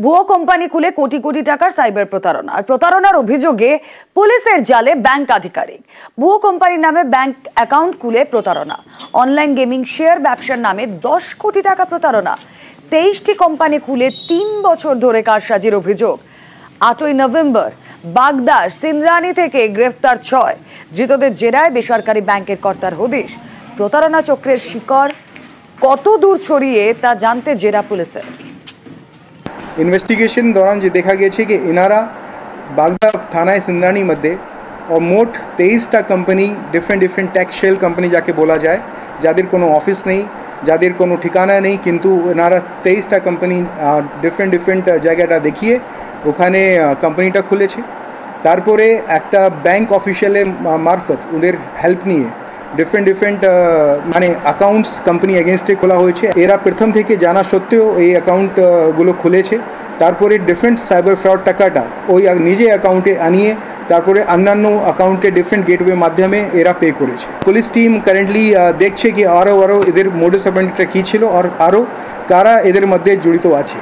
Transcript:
ভুয়ো কোম্পানি খুলে কোটি কোটি টাকার সাইবার প্রতারণা আর প্রতারণার অভিযোগে পুলিশের জালে ব্যাংক আধিকারিক। ভুয়ো কোম্পানির নামে ব্যাংক অ্যাকাউন্ট খুলে প্রতারণা, অনলাইন গেমিং শেয়ার ব্যবসার নামে 10 কোটি টাকা প্রতারণা, 23টি কোম্পানি খুলে 3 বছর ধরে কারসাজির অভিযোগ। 8ই নভেম্বর বাগদার সিন্দ্রানী থেকে গ্রেফতার 6 ধৃতদের জেরায় বেসরকারি ব্যাংকের কর্তার হদিশ। প্রতারণা চক্রের শিকড় কত দূর ছড়িয়ে তা জানতে জেরা পুলিশের। इन्वेस्टिगेशन दौरान जो देखा गया है कि इनारा बागदा थाना सिंद्रानी मध्य और मोट 23टा company different tax shell company जाके बोला जाए, যাদের কোনো অফিস নেই, যাদের কোনো ঠিকানা নেই, কিন্তু এনারা 23টা কোম্পানি ডিফরেন্ট জায়গাটা দেখিয়ে ওখানে কোম্পানিটা খুলেছে। তারপরে একটা ব্যাংক অফিসিয়ালের মারফত ওদের হেল্প নিয়ে ডিফরেন্ট মানে অ্যাকাউন্টস কোম্পানি এগেনস্টে খোলা হয়েছে। এরা প্রথম থেকে জানা সত্ত্বেও এই অ্যাকাউন্টগুলো খুলেছে। তারপরে ডিফরেন্ট সাইবার ফ্রড টাকাটা ওই নিজে অ্যাকাউন্টে আনিয়ে তারপরে অন্যান্য অ্যাকাউন্টে ডিফরেন্ট গেটওয়ে মাধ্যমে এরা পে করেছে। পুলিশ টিম কারেন্টলি দেখছে কি আরও এদের মোডাস অপারেন্ডিটা কী ছিল আর আরও কারা এদের মধ্যে জড়িত আছে।